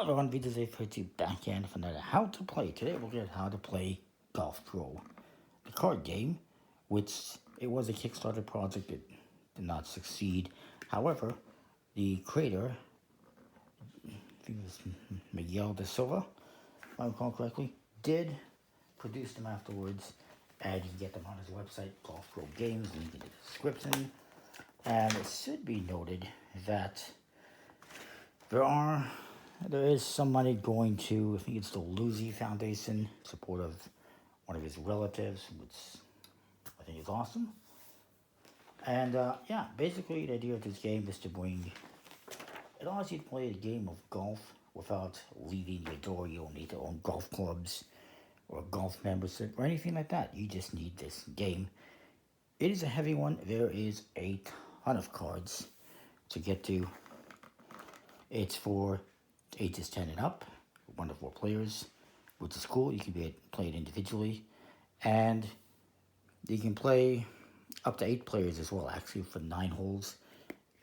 everyone, videos A52 back in for another How to Play. Today we'll get how to play Golf Pro, the card game, which it was a Kickstarter project that did not succeed. However, the creator, I think it was Miguel de Silva, if I recall correctly, did produce them afterwards, and you can get them on his website, Golf Pro Games, link in the description. And it should be noted that there is some money going to, I think it's the Lucy Foundation, in support of one of his relatives, which I think is awesome. And yeah, basically the idea of this game is to bring, it allows you to play a game of golf without leaving your door. You don't need to own golf clubs or a golf membership or anything like that. You just need this game. It is a heavy one. There is a ton of cards to get to. It's for ages 10 and up, 1 to 4 players, which is cool. You can play it individually, and you can play up to 8 players as well, actually, for 9 holes.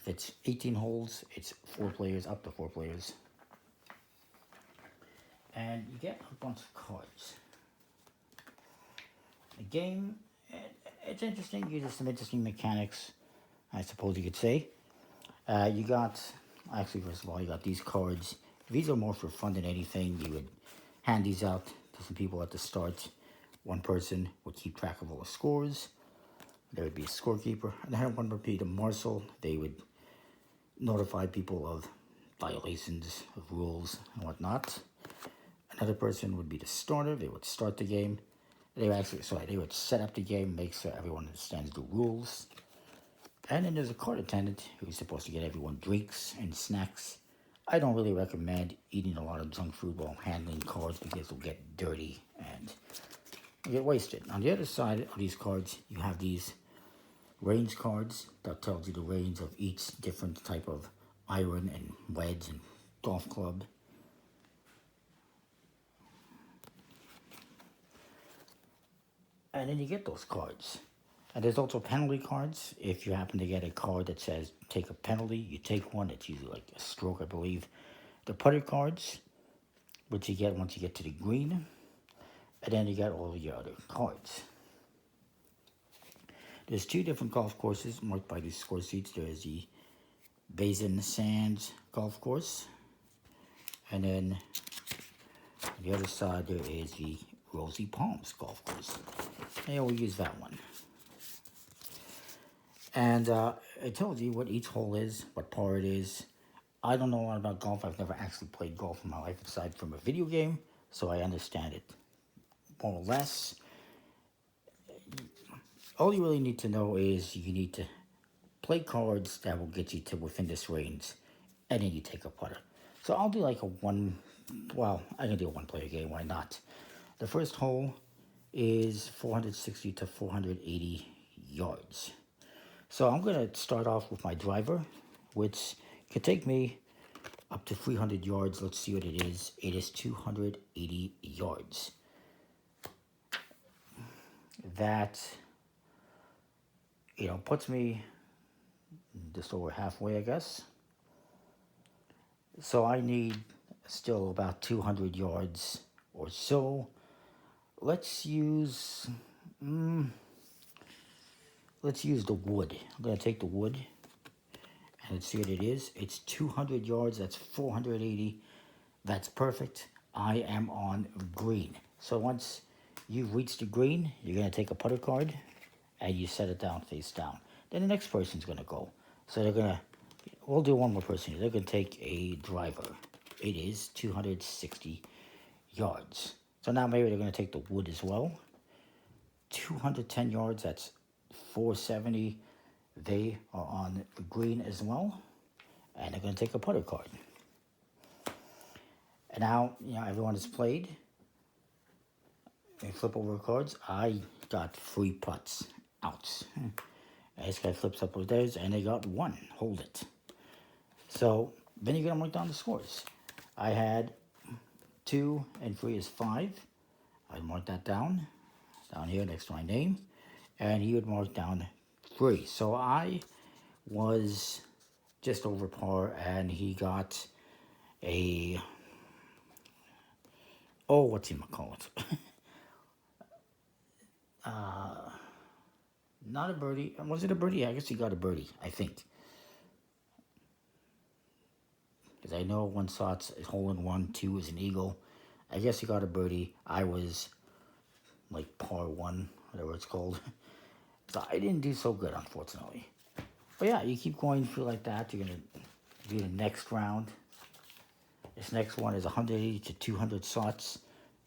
If it's 18 holes, it's 4 players, up to 4 players. And you get a bunch of cards. The game, it's interesting. You get some interesting mechanics, I suppose you could say. You got, actually, first of all, you got these cards. These are more for fun than anything. You would hand these out to some people at the start. One person would keep track of all the scores. There would be a scorekeeper. And then one would be the marshal. They would notify people of violations of rules and whatnot. Another person would be the starter. They would start the game. They would set up the game, make sure everyone understands the rules. And then there's a card attendant who's supposed to get everyone drinks and snacks. I don't really recommend eating a lot of junk food while handling cards because it'll get dirty and get wasted. On the other side of these cards, you have these range cards that tells you the range of each different type of iron and wedge and golf club. And then you get those cards. And there's also penalty cards. If you happen to get a card that says take a penalty, you take one. It's usually like a stroke, I believe. The putter cards, which you get once you get to the green. And then you got all of your other cards. There's 2 different golf courses marked by these score sheets. There's the Basin Sands golf course. And then on the other side there is the Rosy Palms golf course. And we'll use that one. And it tells you what each hole is, what par it is. I don't know a lot about golf. I've never actually played golf in my life aside from a video game, so I understand it more or less. All you really need to know is you need to play cards that will get you to within this range, and then you take a putter. So I'll do like I can do a 1-player game, why not? The first hole is 460 to 480 yards. So I'm going to start off with my driver, which could take me up to 300 yards. Let's see what it is. It is 280 yards. That, puts me just over halfway, I guess. So I need still about 200 yards or so. Let's use the wood. I'm going to take the wood and let's see what it is. It's 200 yards. That's 480. That's perfect. I am on green. So once you've reached the green, you're going to take a putter card and you set it down face down. Then the next person's going to go. So we'll do one more person here. They're going to take a driver. It is 260 yards. So now maybe they're going to take the wood as well. 210 yards, that's 470. They are on the green as well. And they're going to take a putter card. And now, everyone has played. They flip over cards. I got 3 putts out. This guy flips up with theirs, and they got 1. Hold it. So then you're going to mark down the scores. I had 2 and 3 is 5. I'd mark that down here next to my name. And he would mark down 3. So I was just over par, and he got a Oh, what's he call it? Not a birdie. Was it a birdie? I guess he got a birdie, I think. Because I know one shot's a hole in one, two is an eagle. I guess he got a birdie. I was like par one, whatever it's called. So I didn't do so good, unfortunately. But yeah, you keep going through like that. You're going to do the next round. This next one is 180 to 200 shots.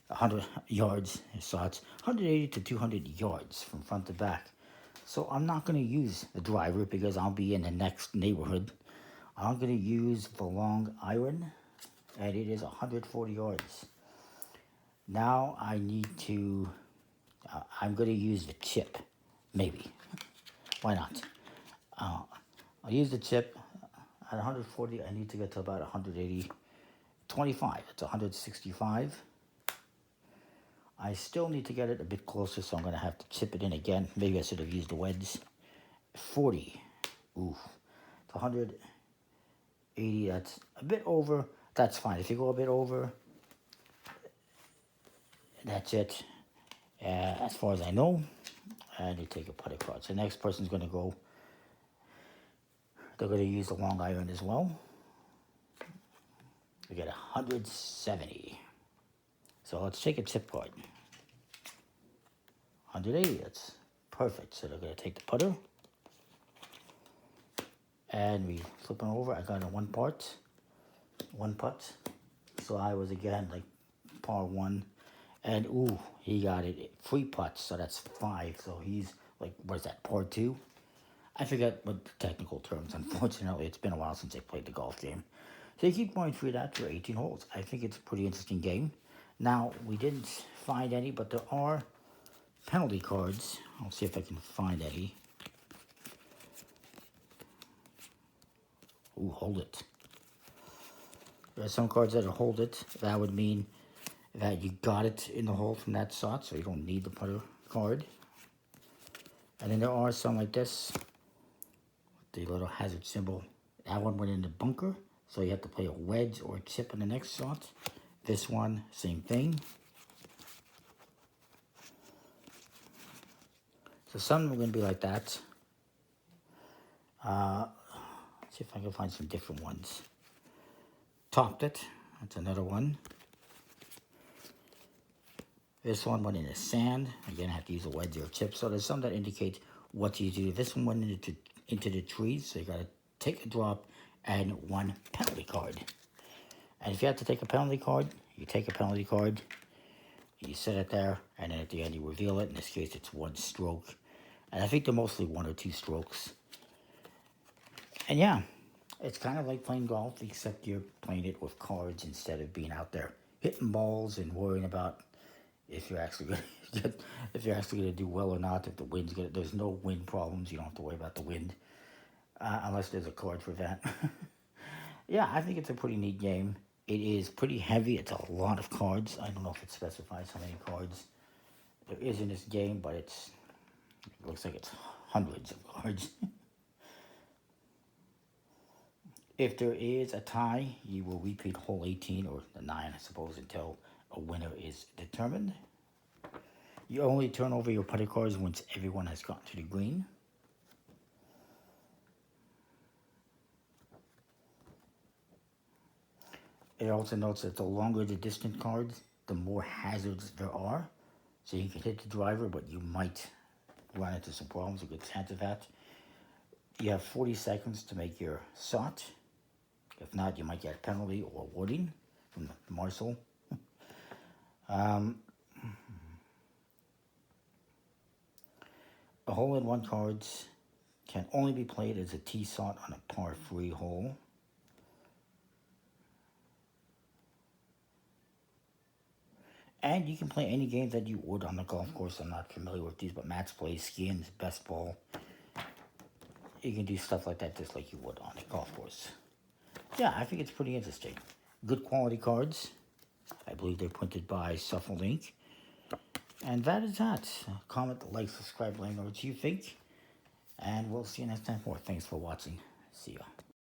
100 yards shots. 180 to 200 yards from front to back. So I'm not going to use the driver because I'll be in the next neighborhood. I'm going to use the long iron, and it is 140 yards. Now I need to, I'm going to use the chip, maybe. Why not? I'll use the chip. At 140, I need to get to about 180, 25. It's 165. I still need to get it a bit closer, so I'm going to have to chip it in again. Maybe I should have used the wedge. 40. Ooh. It's 180. That's a bit over. That's fine. If you go a bit over, that's it. As far as I know, and you take a putter card. So the next person's going to go. They're going to use the long iron as well. We get 170. So let's take a chip card. 180, that's perfect. So they're going to take the putter. And we flip them over. I got a one putt. So I was again like par one. And ooh, he got it 3 putts. So that's 5. So he's like, what is that, par 2? I forget what the technical terms. Unfortunately, it's been a while since I played the golf game. So you keep going through that for 18 holes. I think it's a pretty interesting game. Now, we didn't find any, but there are penalty cards. I'll see if I can find any. Ooh, hold it. There are some cards that are hold it. That would mean that you got it in the hole from that shot, so you don't need the putter card. And then there are some like this. The little hazard symbol. That one went in the bunker, so you have to play a wedge or a chip in the next shot. This one, same thing. So some are going to be like that. Let's see if I can find some different ones. Topped it. That's another one. This one went in the sand. Again, I have to use a wedge or a chip. So there's some that indicate what you do. This one went into the trees, so you got to take a drop and 1 penalty card. And if you have to take a penalty card, you take a penalty card, you set it there, and then at the end you reveal it. In this case, it's 1 stroke. And I think they're mostly 1 or 2 strokes. And yeah, it's kind of like playing golf, except you're playing it with cards instead of being out there hitting balls and worrying about if you're actually going to do well or not. If the wind's good, there's no wind problems. You don't have to worry about the wind unless there's a card for that. Yeah, I think it's a pretty neat game. It is pretty heavy. It's a lot of cards. I don't know if it specifies how many cards there is in this game, but it looks like it's hundreds of cards. If there is a tie, you will repeat hole 18 or the 9, I suppose, until a winner is determined. You only turn over your putter cards once everyone has gotten to the green. It also notes that the longer the distant cards, the more hazards there are. So you can hit the driver, but you might run into some problems, a good chance of that. You have 40 seconds to make your shot. If not, you might get a penalty or warning from the marshal. The hole-in-one cards can only be played as a tee shot on a par 3 hole. And you can play any games that you would on the golf course. I'm not familiar with these, but match play, skins, best ball. You can do stuff like that just like you would on a golf course. Yeah, I think it's pretty interesting. Good quality cards. I believe they're printed by Shuffle Ink. And that is that. Comment, like, subscribe, let me know what you think. And we'll see you next time. Thanks for watching. See ya.